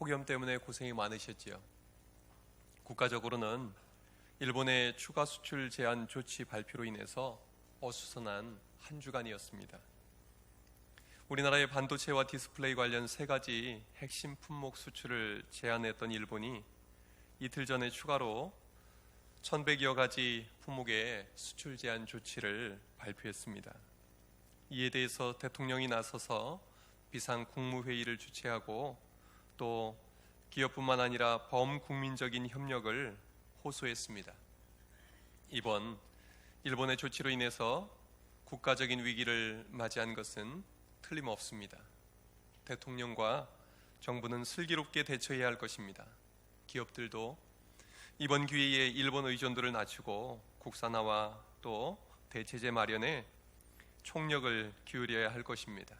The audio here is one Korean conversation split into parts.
폭염 때문에 고생이 많으셨지요. 국가적으로는 일본의 추가 수출 제한 조치 발표로 인해서 어수선한 한 주간이었습니다. 우리나라의 반도체와 디스플레이 관련 3가지 핵심 품목 수출을 제한했던 일본이 이틀 전에 추가로 1,100여 가지 품목의 수출 제한 조치를 발표했습니다. 이에 대해서 대통령이 나서서 비상 국무회의를 주최하고 또 기업뿐만 아니라 범국민적인 협력을 호소했습니다. 이번 일본의 조치로 인해서 국가적인 위기를 맞이한 것은 틀림없습니다. 대통령과 정부는 슬기롭게 대처해야 할 것입니다. 기업들도 이번 기회에 일본 의존도를 낮추고 국산화와 또 대체제 마련에 총력을 기울여야 할 것입니다.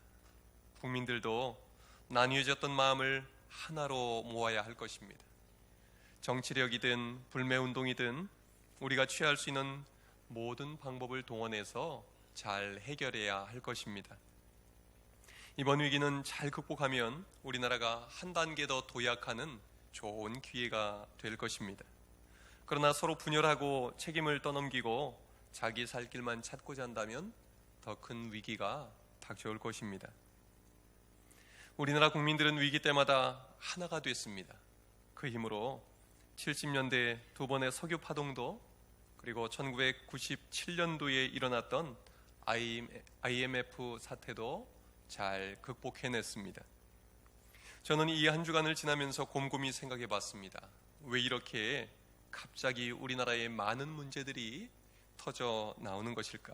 국민들도 나뉘어졌던 마음을 하나로 모아야 할 것입니다. 정치력이든 불매운동이든 우리가 취할 수 있는 모든 방법을 동원해서 잘 해결해야 할 것입니다. 이번 위기는 잘 극복하면 우리나라가 한 단계 더 도약하는 좋은 기회가 될 것입니다. 그러나 서로 분열하고 책임을 떠넘기고 자기 살 길만 찾고자 한다면 더 큰 위기가 닥쳐올 것입니다. 우리나라 국민들은 위기 때마다 하나가 됐습니다. 그 힘으로 70년대 2번의 석유 파동도 그리고 1997년도에 일어났던 IMF 사태도 잘 극복해냈습니다. 저는 이 한 주간을 지나면서 곰곰이 생각해 봤습니다. 왜 이렇게 갑자기 우리나라에 많은 문제들이 터져 나오는 것일까?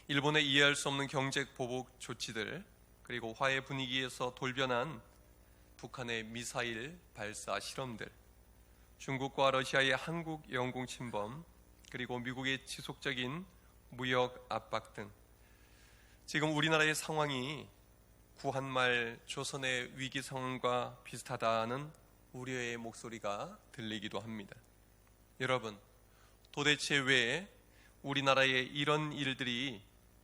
일본의 이해할 수 없는 경제 보복 조치들, 그리고 화해 분위기에서 돌변한 북한의 미사일 발사 실험들, 중국과 러시아의 한국 영공 침범, 그리고 미국의 지속적인 무역 압박 등 지금 우리나라의 상황이 구한말 조선의 위기 상황과 비슷하다는 우려의 목소리가 들리기도 합니다. 여러분, 도대체 왜 우리나라에 이런 일들이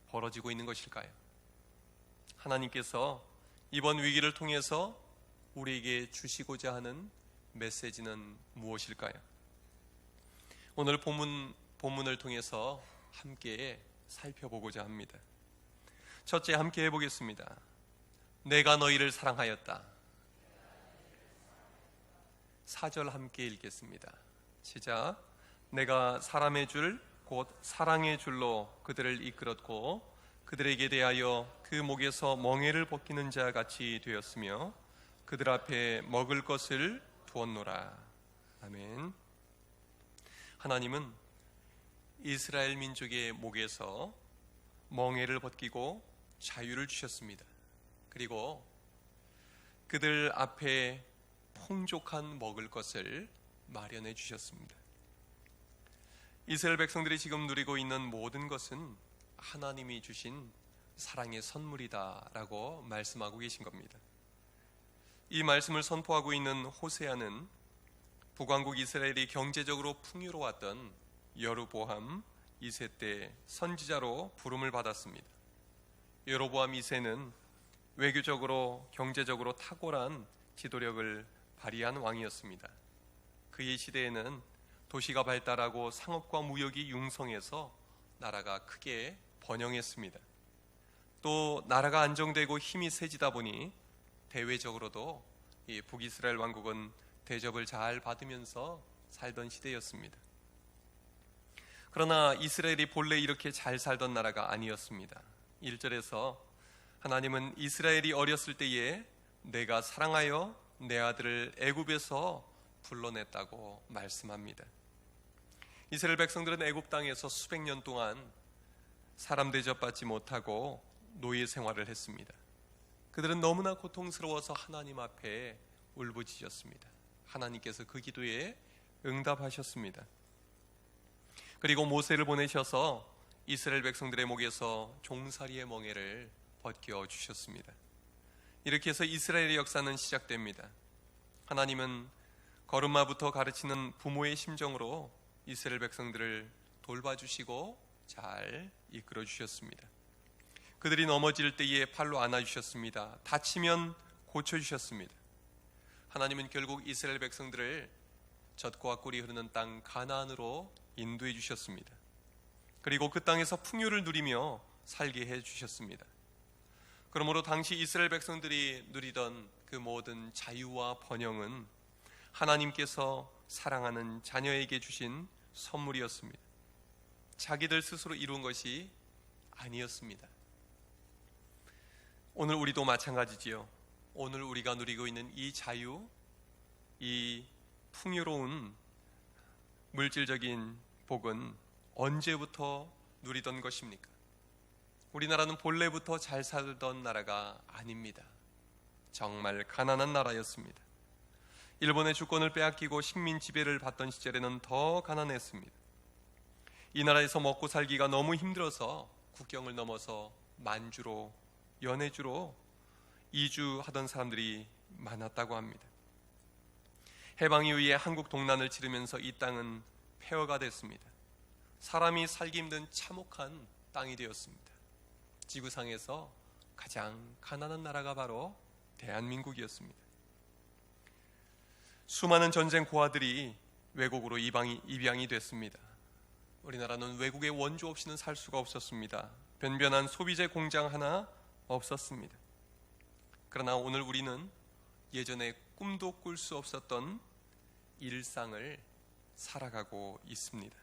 벌어지고 있는 것일까요? 하나님께서 이번 위기를 통해서 우리에게 주시고자 하는 메시지는 무엇일까요? 오늘 본문을 통해서 함께 살펴보고자 합니다. 첫째, 함께 해보겠습니다. 내가 너희를 사랑하였다. 4절 함께 읽겠습니다. 시작. 내가 사람의 줄 곧 사랑의 줄로 그들을 이끌었고 그들에게 대하여 그 목에서 멍에를 벗기는 자 같이 되었으며 그들 앞에 먹을 것을 두었노라. 아멘. 하나님은 이스라엘 민족의 목에서 멍에를 벗기고 자유를 주셨습니다. 그리고 그들 앞에 풍족한 먹을 것을 마련해 주셨습니다. 이스라엘 백성들이 지금 누리고 있는 모든 것은 하나님이 주신 사랑의 선물이다라고 말씀하고 계신 겁니다. 이 말씀을 선포하고 있는 호세아는 북왕국 이스라엘이 경제적으로 풍요로웠던 여로보암 2세 때 선지자로 부름을 받았습니다. 여로보암 2세는 외교적으로 경제적으로 탁월한 지도력을 발휘한 왕이었습니다. 그의 시대에는 도시가 발달하고 상업과 무역이 융성해서 나라가 크게 번영했습니다. 또 나라가 안정되고 힘이 세지다 보니 대외적으로도 이 북이스라엘 왕국은 대접을 잘 받으면서 살던 시대였습니다. 그러나 이스라엘이 본래 이렇게 잘 살던 나라가 아니었습니다. 1절에서 하나님은 이스라엘이 어렸을 때에 내가 사랑하여 내 아들을 애굽에서 불러냈다고 말씀합니다. 이스라엘 백성들은 애굽 땅에서 수백 년 동안 사람 대접받지 못하고 노예 생활을 했습니다. 그들은 너무나 고통스러워서 하나님 앞에 울부짖었습니다. 하나님께서 그 기도에 응답하셨습니다. 그리고 모세를 보내셔서 이스라엘 백성들의 목에서 종살이의 멍에를 벗겨 주셨습니다. 이렇게 해서 이스라엘의 역사는 시작됩니다. 하나님은 걸음마부터 가르치는 부모의 심정으로 이스라엘 백성들을 돌봐주시고 잘 이끌어 주셨습니다. 그들이 넘어질 때에 팔로 안아주셨습니다. 다치면 고쳐주셨습니다. 하나님은 결국 이스라엘 백성들을 젖과 꿀이 흐르는 땅 가나안으로 인도해 주셨습니다. 그리고 그 땅에서 풍요를 누리며 살게 해 주셨습니다. 그러므로 당시 이스라엘 백성들이 누리던 그 모든 자유와 번영은 하나님께서 사랑하는 자녀에게 주신 선물이었습니다. 자기들 스스로 이룬 것이 아니었습니다. 오늘 우리도 마찬가지지요. 오늘 우리가 누리고 있는 이 자유, 이 풍요로운 물질적인 복은 언제부터 누리던 것입니까? 우리나라는 본래부터 잘 살던 나라가 아닙니다. 정말 가난한 나라였습니다. 일본의 주권을 빼앗기고 식민 지배를 받던 시절에는 더 가난했습니다. 이 나라에서 먹고 살기가 너무 힘들어서 국경을 넘어서 만주로, 연해주로 이주하던 사람들이 많았다고 합니다. 해방 이후에 한국 동란을 치르면서 이 땅은 폐허가 됐습니다. 사람이 살기 힘든 참혹한 땅이 되었습니다. 지구상에서 가장 가난한 나라가 바로 대한민국이었습니다. 수많은 전쟁 고아들이 외국으로 입양이 됐습니다. 우리나라는 외국의 원조 없이는 살 수가 없었습니다. 변변한 소비재 공장 하나 없었습니다. 그러나 오늘 우리는 예전에 꿈도 꿀 수 없었던 일상을 살아가고 있습니다.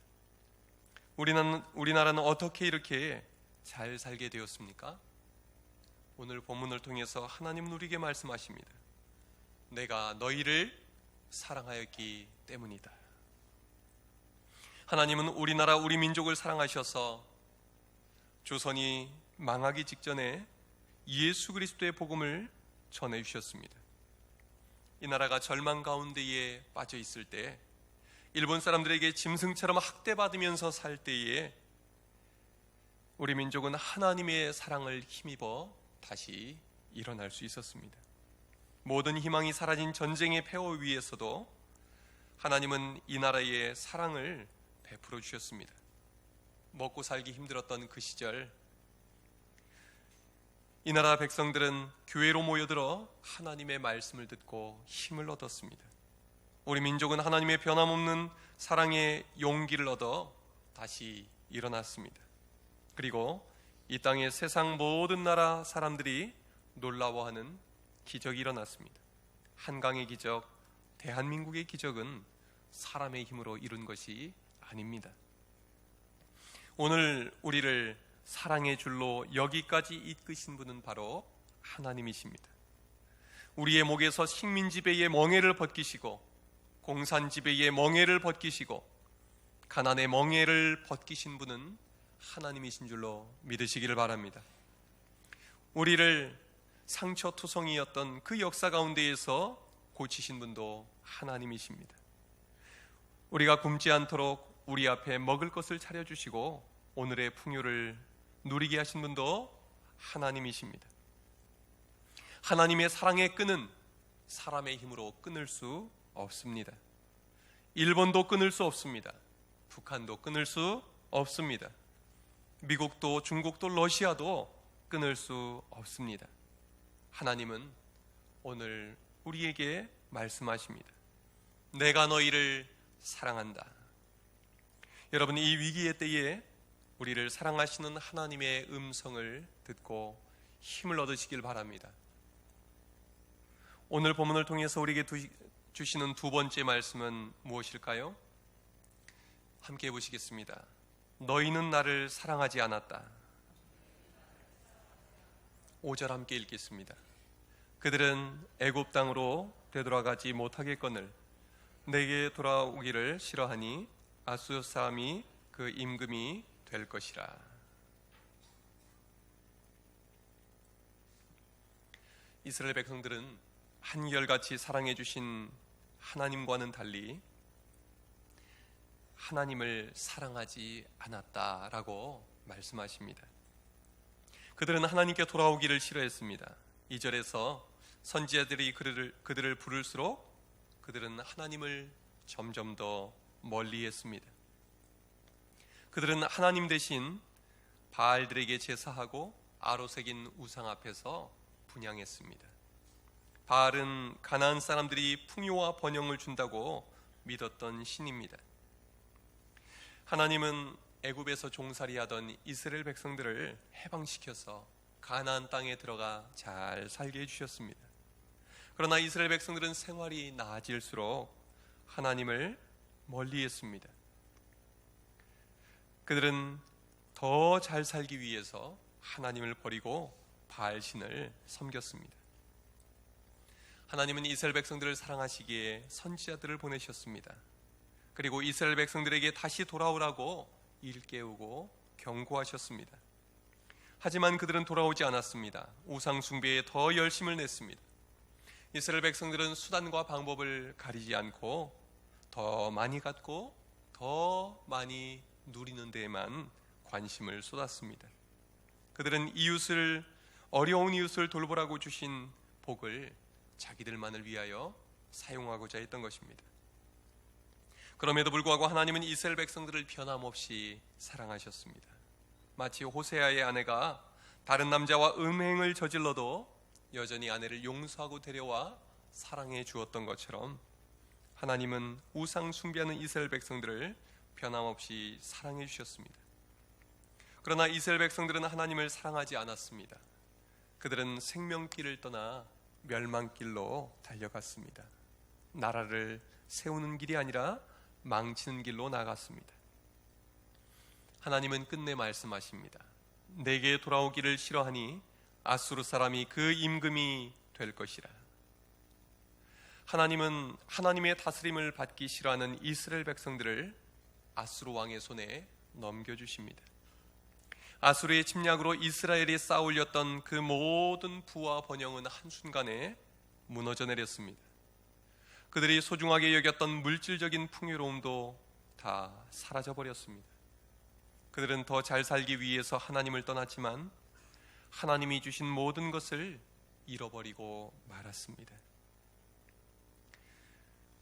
우리나라는 어떻게 이렇게 잘 살게 되었습니까? 오늘 본문을 통해서 하나님은 우리에게 말씀하십니다. 내가 너희를 사랑하였기 때문이다. 하나님은 우리나라 우리 민족을 사랑하셔서 조선이 망하기 직전에 예수 그리스도의 복음을 전해주셨습니다. 이 나라가 절망 가운데에 빠져 있을 때, 일본 사람들에게 짐승처럼 학대받으면서 살 때에 우리 민족은 하나님의 사랑을 힘입어 다시 일어날 수 있었습니다. 모든 희망이 사라진 전쟁의 폐허 위에서도 하나님은 이 나라의 사랑을 베풀어 주셨습니다. 먹고 살기 힘들었던 그 시절, 이 나라 백성들은 교회로 모여들어 하나님의 말씀을 듣고 힘을 얻었습니다. 우리 민족은 하나님의 변함없는 사랑의 용기를 얻어 다시 일어났습니다. 그리고 이 땅의 세상 모든 나라 사람들이 놀라워하는 기적이 일어났습니다. 한강의 기적, 대한민국의 기적은 사람의 힘으로 이룬 것이 아닙니다. 오늘 우리를 사랑의 줄로 여기까지 이끄신 분은 바로 하나님이십니다. 우리의 목에서 식민 지배의 멍에를 벗기시고, 공산 지배의 멍에를 벗기시고, 가난의 멍에를 벗기신 분은 하나님이신 줄로 믿으시기를 바랍니다. 우리를 상처투성이였던 그 역사 가운데에서 고치신 분도 하나님이십니다. 우리가 굶지 않도록 우리 앞에 먹을 것을 차려주시고 오늘의 풍요를 누리게 하신 분도 하나님이십니다. 하나님의 사랑의 끈은 사람의 힘으로 끊을 수 없습니다. 일본도 끊을 수 없습니다. 북한도 끊을 수 없습니다. 미국도 중국도 러시아도 끊을 수 없습니다. 하나님은 오늘 우리에게 말씀하십니다. 내가 너희를 사랑한다. 여러분, 이 위기의 때에 우리를 사랑하시는 하나님의 음성을 듣고 힘을 얻으시길 바랍니다. 오늘 본문을 통해서 우리에게 주시는 두 번째 말씀은 무엇일까요? 함께 해보시겠습니다. 너희는 나를 사랑하지 않았다. 5절 함께 읽겠습니다. 그들은 애굽 땅으로 되돌아가지 못하겠거늘 내게 돌아오기를 싫어하니 아수르 사람이 그 임금이 될 것이라. 이스라엘 백성들은 한결같이 사랑해 주신 하나님과는 달리 하나님을 사랑하지 않았다라고 말씀하십니다. 그들은 하나님께 돌아오기를 싫어했습니다. 2절에서 선지자들이 그들을 부를수록 그들은 하나님을 점점 더 멀리했습니다. 그들은 하나님 대신 바알들에게 제사하고 아로새긴 우상 앞에서 분향했습니다. 바알은 가나안 사람들이 풍요와 번영을 준다고 믿었던 신입니다. 하나님은 애굽에서 종살이하던 이스라엘 백성들을 해방시켜서 가나안 땅에 들어가 잘 살게 해주셨습니다. 그러나 이스라엘 백성들은 생활이 나아질수록 하나님을 멀리했습니다. 그들은 더 잘 살기 위해서 하나님을 버리고 바알신을 섬겼습니다. 하나님은 이스라엘 백성들을 사랑하시기에 선지자들을 보내셨습니다. 그리고 이스라엘 백성들에게 다시 돌아오라고 일깨우고 경고하셨습니다. 하지만 그들은 돌아오지 않았습니다. 우상 숭배에 더 열심을 냈습니다. 이스라엘 백성들은 수단과 방법을 가리지 않고 더 많이 갖고 더 많이 누리는 데에만 관심을 쏟았습니다. 그들은 어려운 이웃을 돌보라고 주신 복을 자기들만을 위하여 사용하고자 했던 것입니다. 그럼에도 불구하고 하나님은 이스라엘 백성들을 변함없이 사랑하셨습니다. 마치 호세아의 아내가 다른 남자와 음행을 저질러도 여전히 아내를 용서하고 데려와 사랑해 주었던 것처럼 하나님은 우상 숭배하는 이스라엘 백성들을 변함없이 사랑해 주셨습니다. 그러나 이스라엘 백성들은 하나님을 사랑하지 않았습니다. 그들은 생명길을 떠나 멸망길로 달려갔습니다. 나라를 세우는 길이 아니라 망치는 길로 나갔습니다. 하나님은 끝내 말씀하십니다. 내게 돌아오기를 싫어하니 아수르 사람이 그 임금이 될 것이라. 하나님은 하나님의 다스림을 받기 싫어하는 이스라엘 백성들을 아수르 왕의 손에 넘겨주십니다. 아수르의 침략으로 이스라엘이 쌓아올렸던 그 모든 부와 번영은 한순간에 무너져 내렸습니다. 그들이 소중하게 여겼던 물질적인 풍요로움도 다 사라져버렸습니다. 그들은 더 잘 살기 위해서 하나님을 떠났지만 하나님이 주신 모든 것을 잃어버리고 말았습니다.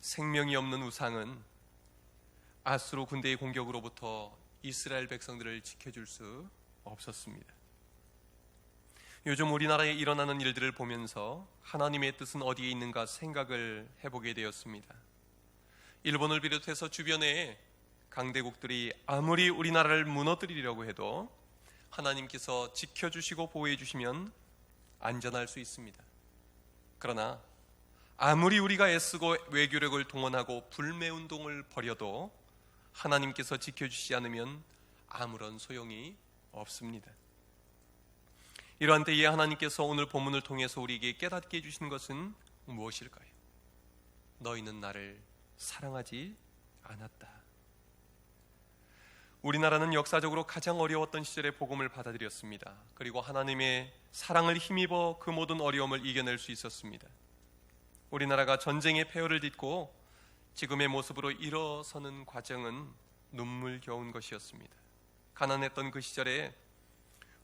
생명이 없는 우상은 아수르 군대의 공격으로부터 이스라엘 백성들을 지켜줄 수 없었습니다. 요즘 우리나라에 일어나는 일들을 보면서 하나님의 뜻은 어디에 있는가 생각을 해보게 되었습니다. 일본을 비롯해서 주변에 강대국들이 아무리 우리나라를 무너뜨리려고 해도 하나님께서 지켜주시고 보호해 주시면 안전할 수 있습니다. 그러나 아무리 우리가 애쓰고 외교력을 동원하고 불매운동을 벌여도 하나님께서 지켜주시지 않으면 아무런 소용이 없습니다. 이러한 때에 하나님께서 오늘 본문을 통해서 우리에게 깨닫게 해주시는 것은 무엇일까요? 너희는 나를 사랑하지 않았다. 우리나라는 역사적으로 가장 어려웠던 시절에 복음을 받아들였습니다. 그리고 하나님의 사랑을 힘입어 그 모든 어려움을 이겨낼 수 있었습니다. 우리나라가 전쟁의 폐허를 딛고 지금의 모습으로 일어서는 과정은 눈물겨운 것이었습니다. 가난했던 그 시절에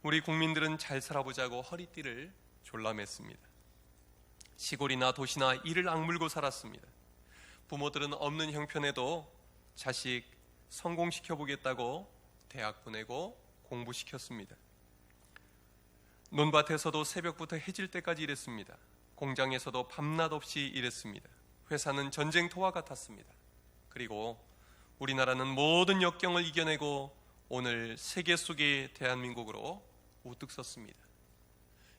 우리 국민들은 잘 살아보자고 허리띠를 졸라맸습니다. 시골이나 도시나 이를 악물고 살았습니다. 부모들은 없는 형편에도 자식 성공시켜보겠다고 대학 보내고 공부시켰습니다. 논밭에서도 새벽부터 해질 때까지 일했습니다. 공장에서도 밤낮 없이 일했습니다. 회사는 전쟁터와 같았습니다. 그리고 우리나라는 모든 역경을 이겨내고 오늘 세계 속의 대한민국으로 우뚝 섰습니다.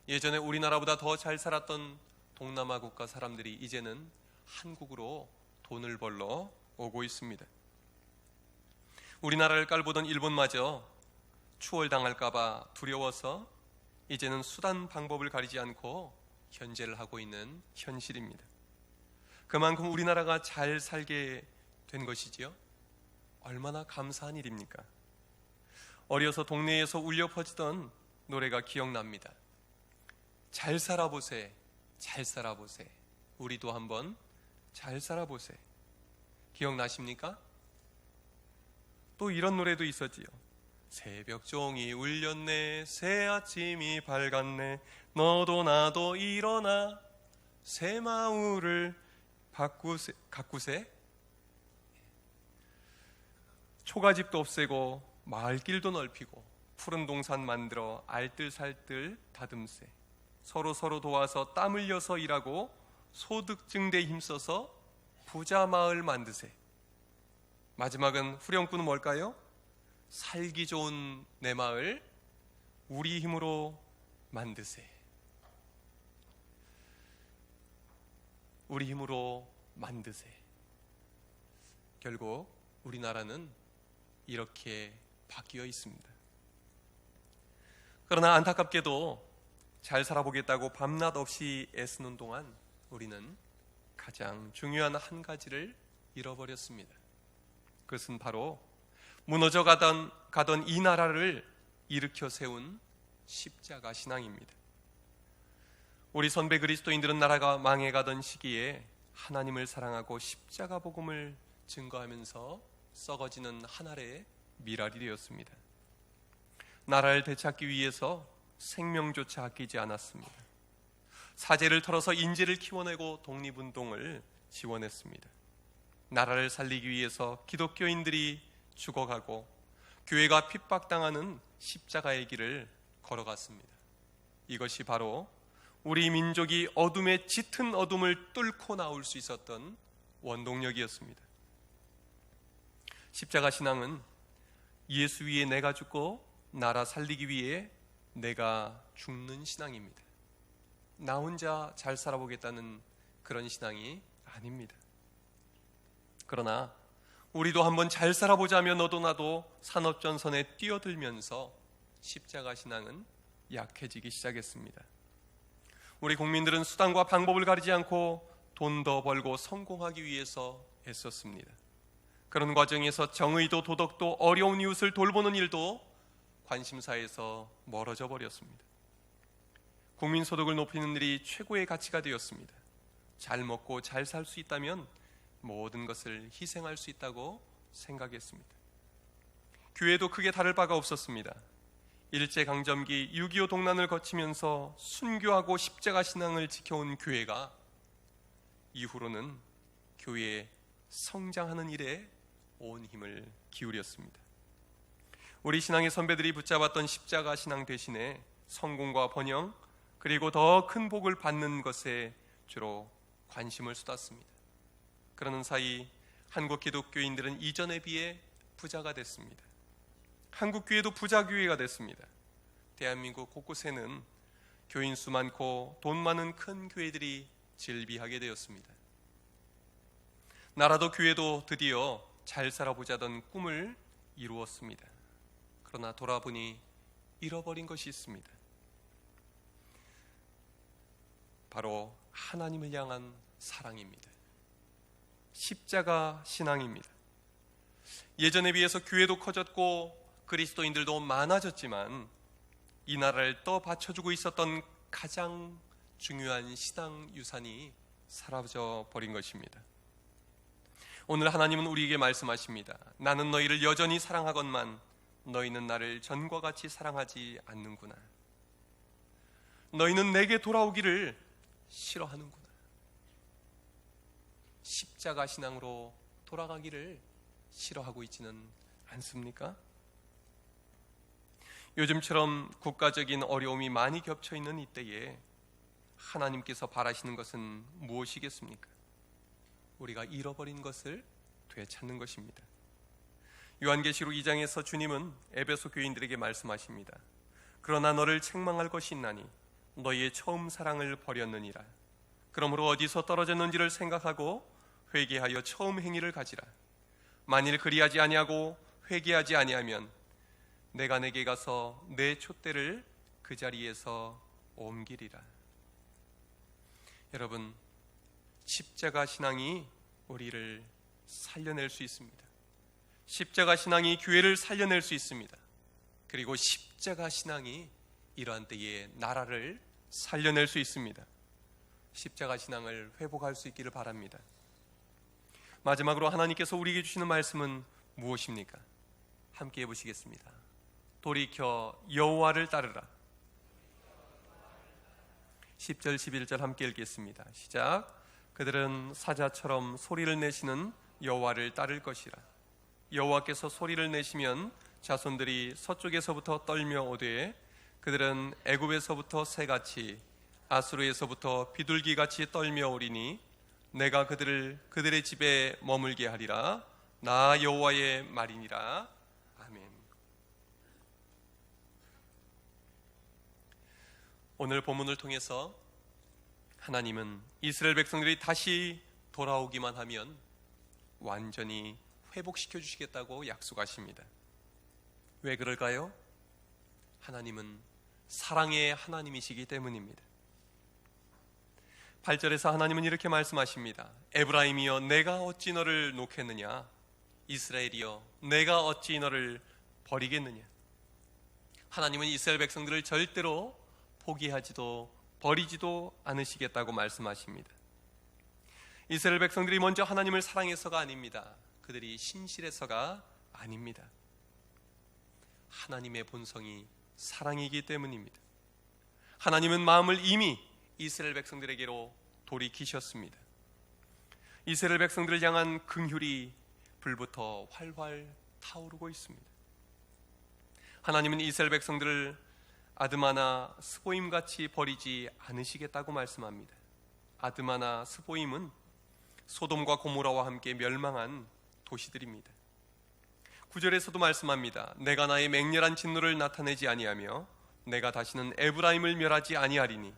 예전에 우리나라보다 더 잘 살았던 동남아 국가 사람들이 이제는 한국으로 돈을 벌러 오고 있습니다. 우리나라를 깔보던 일본마저 추월당할까봐 두려워서 이제는 수단 방법을 가리지 않고 견제를 하고 있는 현실입니다. 그만큼 우리나라가 잘 살게 된 것이지요. 얼마나 감사한 일입니까? 어려서 동네에서 울려 퍼지던 노래가 기억납니다. 잘 살아보세, 잘 살아보세. 우리도 한번 잘 살아보세. 기억나십니까? 또 이런 노래도 있었지요. 새벽 종이 울렸네, 새 아침이 밝았네, 너도 나도 일어나 새 마을을 가꾸세. 초가집도 없애고 마을길도 넓히고 푸른 동산 만들어 알뜰살뜰 다듬세. 서로 도와서 땀 흘려서 일하고 소득 증대에 힘써서 부자 마을 만드세. 마지막은 후렴구는 뭘까요? 살기 좋은 내 마을 우리 힘으로 만드세. 우리 힘으로 만드세. 결국 우리나라는 이렇게 바뀌어 있습니다. 그러나 안타깝게도 잘 살아보겠다고 밤낮 없이 애쓰는 동안 우리는 가장 중요한 한 가지를 잃어버렸습니다. 그것은 바로 무너져 가던 이 나라를 일으켜 세운 십자가 신앙입니다. 우리 선배 그리스도인들은 나라가 망해가던 시기에 하나님을 사랑하고 십자가 복음을 증거하면서 썩어지는 한 알의 밀알이 되었습니다. 나라를 되찾기 위해서 생명조차 아끼지 않았습니다. 사제를 털어서 인재를 키워내고 독립운동을 지원했습니다. 나라를 살리기 위해서 기독교인들이 죽어가고 교회가 핍박당하는 십자가의 길을 걸어갔습니다. 이것이 바로 우리 민족이 어둠의 짙은 어둠을 뚫고 나올 수 있었던 원동력이었습니다. 십자가 신앙은 예수 위에 내가 죽고 나라 살리기 위해 내가 죽는 신앙입니다. 나 혼자 잘 살아보겠다는 그런 신앙이 아닙니다. 그러나 우리도 한번 잘 살아보자며 너도 나도 산업전선에 뛰어들면서 십자가 신앙은 약해지기 시작했습니다. 우리 국민들은 수단과 방법을 가리지 않고 돈 더 벌고 성공하기 위해서 애썼습니다. 그런 과정에서 정의도 도덕도 어려운 이웃을 돌보는 일도 관심사에서 멀어져 버렸습니다. 국민소득을 높이는 일이 최고의 가치가 되었습니다. 잘 먹고 잘 살 수 있다면 모든 것을 희생할 수 있다고 생각했습니다. 교회도 크게 다를 바가 없었습니다. 일제강점기 6.25 동란을 거치면서 순교하고 십자가 신앙을 지켜온 교회가 이후로는 교회의 성장하는 일에 온 힘을 기울였습니다. 우리 신앙의 선배들이 붙잡았던 십자가 신앙 대신에 성공과 번영 그리고 더 큰 복을 받는 것에 주로 관심을 쏟았습니다. 그러는 사이 한국 기독교인들은 이전에 비해 부자가 됐습니다. 한국 교회도 부자 교회가 됐습니다. 대한민국 곳곳에는 교인 수 많고 돈 많은 큰 교회들이 즐비하게 되었습니다. 나라도 교회도 드디어 잘 살아보자던 꿈을 이루었습니다. 그러나 돌아보니 잃어버린 것이 있습니다. 바로 하나님을 향한 사랑입니다. 십자가 신앙입니다. 예전에 비해서 교회도 커졌고 그리스도인들도 많아졌지만 이 나라를 떠받쳐주고 있었던 가장 중요한 신앙 유산이 사라져 버린 것입니다. 오늘 하나님은 우리에게 말씀하십니다. 나는 너희를 여전히 사랑하건만 너희는 나를 전과 같이 사랑하지 않는구나. 너희는 내게 돌아오기를 싫어하는구나. 십자가 신앙으로 돌아가기를 싫어하고 있지는 않습니까? 요즘처럼 국가적인 어려움이 많이 겹쳐 있는 이때에 하나님께서 바라시는 것은 무엇이겠습니까? 우리가 잃어버린 것을 되찾는 것입니다. 요한계시록 2장에서 주님은 에베소 교인들에게 말씀하십니다. 그러나 너를 책망할 것이 있나니 너희의 처음 사랑을 버렸느니라. 그러므로 어디서 떨어졌는지를 생각하고 회개하여 처음 행위를 가지라. 만일 그리하지 아니하고 회개하지 아니하면 내가 내게 가서 내 촛대를 그 자리에서 옮기리라. 여러분, 십자가 신앙이 우리를 살려낼 수 있습니다. 십자가 신앙이 교회를 살려낼 수 있습니다. 그리고 십자가 신앙이 이러한 때에 나라를 살려낼 수 있습니다. 십자가 신앙을 회복할 수 있기를 바랍니다. 마지막으로 하나님께서 우리에게 주시는 말씀은 무엇입니까? 함께 해보시겠습니다. 돌이켜 여호와를 따르라. 10절 11절 함께 읽겠습니다. 시작. 그들은 사자처럼 소리를 내시는 여호와를 따를 것이라. 여호와께서 소리를 내시면 자손들이 서쪽에서부터 떨며 오되 그들은 애굽에서부터 새같이 아수르에서부터 비둘기같이 떨며 오리니 내가 그들의 집에 머물게 하리라. 나 여호와의 말이니라. 아멘. 오늘 본문을 통해서 하나님은 이스라엘 백성들이 다시 돌아오기만 하면 완전히 회복시켜 주시겠다고 약속하십니다. 왜 그럴까요? 하나님은 사랑의 하나님이시기 때문입니다. 8절에서 하나님은 이렇게 말씀하십니다. 에브라임이여 내가 어찌 너를 놓겠느냐, 이스라엘이여 내가 어찌 너를 버리겠느냐. 하나님은 이스라엘 백성들을 절대로 포기하지도 버리지도 않으시겠다고 말씀하십니다. 이스라엘 백성들이 먼저 하나님을 사랑해서가 아닙니다. 그들이 신실해서가 아닙니다. 하나님의 본성이 사랑이기 때문입니다. 하나님은 마음을 이미 이스라엘 백성들에게로 돌이키셨습니다. 이스라엘 백성들을 향한 긍휼이 불부터 활활 타오르고 있습니다. 하나님은 이스라엘 백성들을 아드마나 스보임같이 버리지 않으시겠다고 말씀합니다. 아드마나 스보임은 소돔과 고모라와 함께 멸망한 도시들입니다. 9절에서도 말씀합니다. 내가 나의 맹렬한 진노를 나타내지 아니하며 내가 다시는 에브라임을 멸하지 아니하리니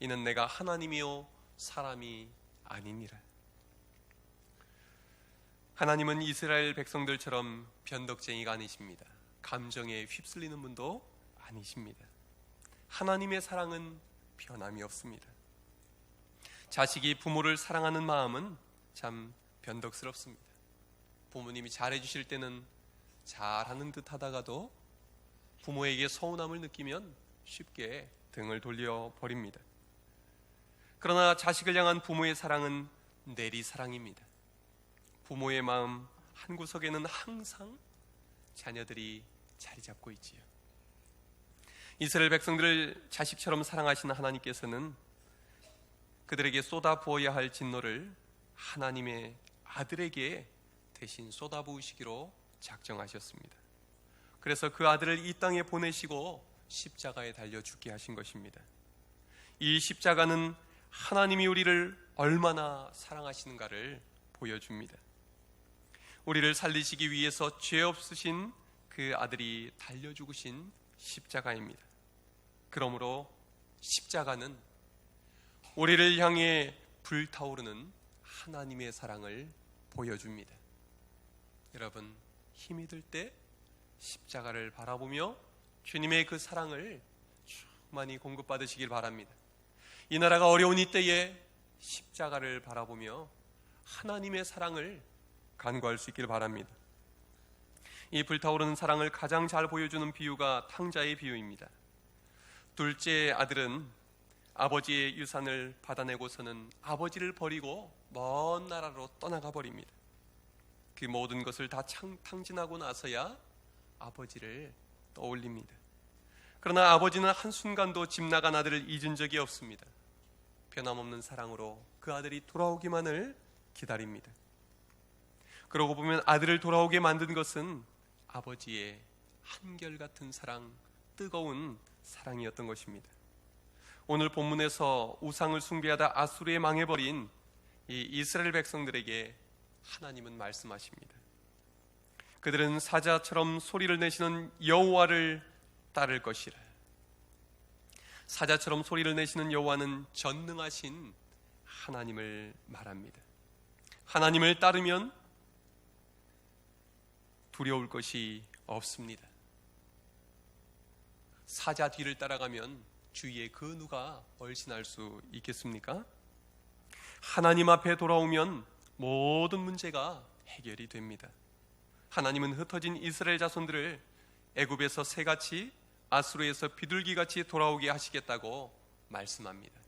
이는 내가 하나님이요 사람이 아니니라. 하나님은 이스라엘 백성들처럼 변덕쟁이가 아니십니다. 감정에 휩쓸리는 분도 아니십니다. 하나님의 사랑은 변함이 없습니다. 자식이 부모를 사랑하는 마음은 참 변덕스럽습니다. 부모님이 잘해주실 때는 잘하는 듯 하다가도 부모에게 서운함을 느끼면 쉽게 등을 돌려버립니다. 그러나 자식을 향한 부모의 사랑은 내리사랑입니다. 부모의 마음 한구석에는 항상 자녀들이 자리 잡고 있지요. 이스라엘 백성들을 자식처럼 사랑하시는 하나님께서는 그들에게 쏟아 부어야 할 진노를 하나님의 아들에게 대신 쏟아 부으시기로 작정하셨습니다. 그래서 그 아들을 이 땅에 보내시고 십자가에 달려 죽게 하신 것입니다. 이 십자가는 하나님이 우리를 얼마나 사랑하시는가를 보여줍니다. 우리를 살리시기 위해서 죄 없으신 그 아들이 달려 죽으신 십자가입니다. 그러므로 십자가는 우리를 향해 불타오르는 하나님의 사랑을 보여줍니다. 여러분, 힘이 들 때 십자가를 바라보며 주님의 그 사랑을 충만히 공급받으시길 바랍니다. 이 나라가 어려운 이때에 십자가를 바라보며 하나님의 사랑을 간구할 수 있길 바랍니다. 이 불타오르는 사랑을 가장 잘 보여주는 비유가 탕자의 비유입니다. 둘째 아들은 아버지의 유산을 받아내고서는 아버지를 버리고 먼 나라로 떠나가 버립니다. 그 모든 것을 다 탕진하고 나서야 아버지를 떠올립니다. 그러나 아버지는 한순간도 집 나간 아들을 잊은 적이 없습니다. 변함없는 사랑으로 그 아들이 돌아오기만을 기다립니다. 그러고 보면 아들을 돌아오게 만든 것은 아버지의 한결같은 사랑, 뜨거운 사랑이었던 것입니다. 오늘 본문에서 우상을 숭배하다 아수르에 망해버린 이 이스라엘 백성들에게 하나님은 말씀하십니다. 그들은 사자처럼 소리를 내시는 여호와를 따를 것이라. 사자처럼 소리를 내시는 여호와는 전능하신 하나님을 말합니다. 하나님을 따르면 두려울 것이 없습니다. 사자 뒤를 따라가면 주위에 그 누가 얼씬할 수 있겠습니까? 하나님 앞에 돌아오면 모든 문제가 해결이 됩니다. 하나님은 흩어진 이스라엘 자손들을 애굽에서 새같이, 아수르에서 비둘기같이 돌아오게 하시겠다고 말씀합니다.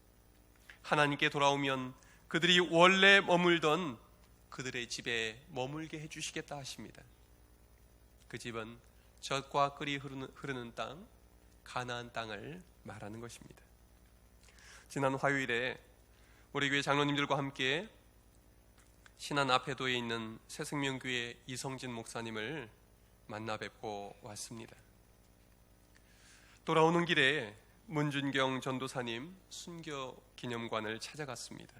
하나님께 돌아오면 그들이 원래 머물던 그들의 집에 머물게 해주시겠다 하십니다. 그 집은 젖과 꿀이 흐르는 땅, 가나안 땅을 말하는 것입니다. 지난 화요일에 우리 교회 장로님들과 함께 신안 앞에도에 있는 새생명교회 이성진 목사님을 만나 뵙고 왔습니다. 돌아오는 길에 문준경 전도사님 순교 기념관을 찾아갔습니다.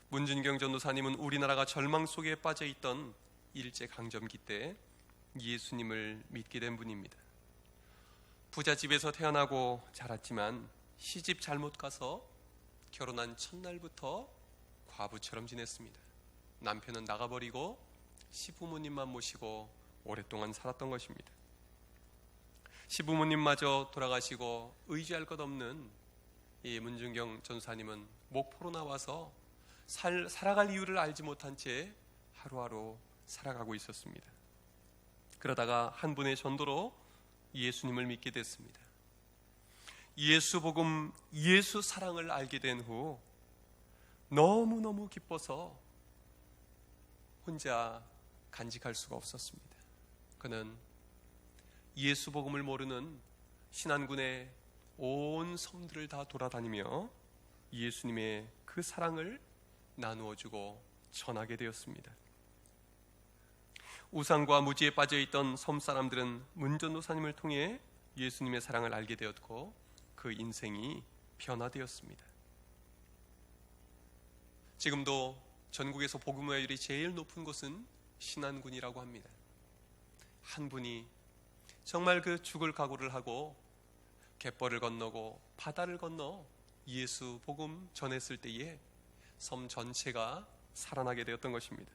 문준경 전도사님은 우리나라가 절망 속에 빠져 있던 일제강점기 때 예수님을 믿게 된 분입니다. 부잣집에서 태어나고 자랐지만 시집 잘못 가서 결혼한 첫날부터 과부처럼 지냈습니다. 남편은 나가버리고 시부모님만 모시고 오랫동안 살았던 것입니다. 시부모님마저 돌아가시고 의지할 것 없는 이 문준경 전사님은 목포로 나와서 살아갈 이유를 알지 못한 채 하루하루 살아가고 있었습니다. 그러다가 한 분의 전도로 예수님을 믿게 됐습니다. 예수 복음, 예수 사랑을 알게 된 후 너무너무 기뻐서 혼자 간직할 수가 없었습니다. 그는 예수 복음을 모르는 신안군의 온 섬들을 다 돌아다니며 예수님의 그 사랑을 나누어주고 전하게 되었습니다. 우상과 무지에 빠져있던 섬 사람들은 문전도사님을 통해 예수님의 사랑을 알게 되었고 그 인생이 변화되었습니다. 지금도 전국에서 복음화율이 제일 높은 곳은 신안군이라고 합니다. 한 분이 정말 그 죽을 각오를 하고 갯벌을 건너고 바다를 건너 예수 복음 전했을 때에 섬 전체가 살아나게 되었던 것입니다.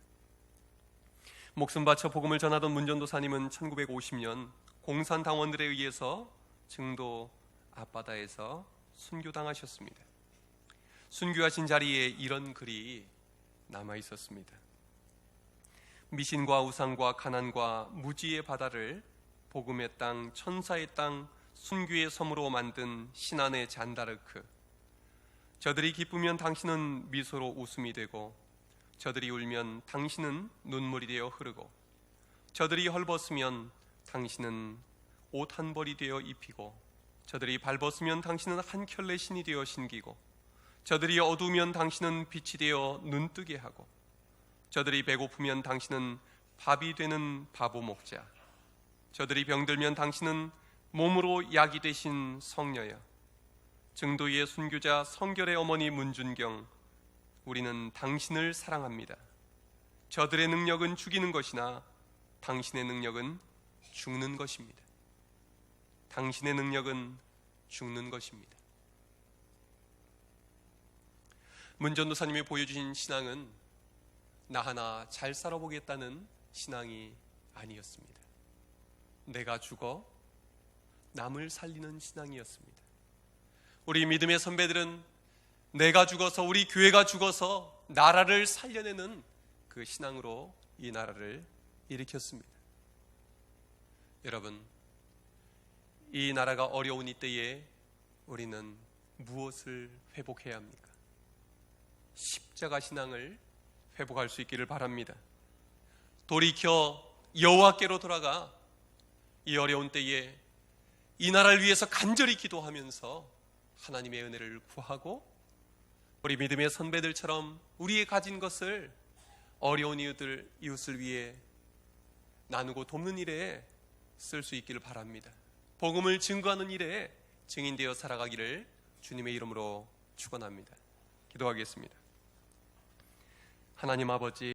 목숨 바쳐 복음을 전하던 문전도사님은 1950년 공산당원들에 의해서 증도 앞바다에서 순교당하셨습니다. 순교하신 자리에 이런 글이 남아 있었습니다. 미신과 우상과 가난과 무지의 바다를 복음의 땅, 천사의 땅, 순교의 섬으로 만든 신안의 잔다르크. 저들이 기쁘면 당신은 미소로 웃음이 되고, 저들이 울면 당신은 눈물이 되어 흐르고, 저들이 헐벗으면 당신은 옷 한 벌이 되어 입히고, 저들이 발벗으면 당신은 한 켤레 신이 되어 신기고, 저들이 어두우면 당신은 빛이 되어 눈뜨게 하고, 저들이 배고프면 당신은 밥이 되는 바보 목자, 저들이 병들면 당신은 몸으로 약이 되신 성녀야. 증도의 순교자 성결의 어머니 문준경, 우리는 당신을 사랑합니다. 저들의 능력은 죽이는 것이나 당신의 능력은 죽는 것입니다. 당신의 능력은 죽는 것입니다. 문전도사님이 보여주신 신앙은 나 하나 잘 살아보겠다는 신앙이 아니었습니다. 내가 죽어 남을 살리는 신앙이었습니다. 우리 믿음의 선배들은 내가 죽어서, 우리 교회가 죽어서 나라를 살려내는 그 신앙으로 이 나라를 일으켰습니다. 여러분, 이 나라가 어려운 이때에 우리는 무엇을 회복해야 합니까? 십자가 신앙을 회복할 수 있기를 바랍니다. 돌이켜 여호와께로 돌아가 이 어려운 때에 이 나라를 위해서 간절히 기도하면서 하나님의 은혜를 구하고, 우리 믿음의 선배들처럼 우리의 가진 것을 어려운 이웃을 위해 나누고 돕는 일에 쓸 수 있기를 바랍니다. 복음을 증거하는 일에 증인되어 살아가기를 주님의 이름으로 축원합니다. 기도하겠습니다. 하나님 아버지,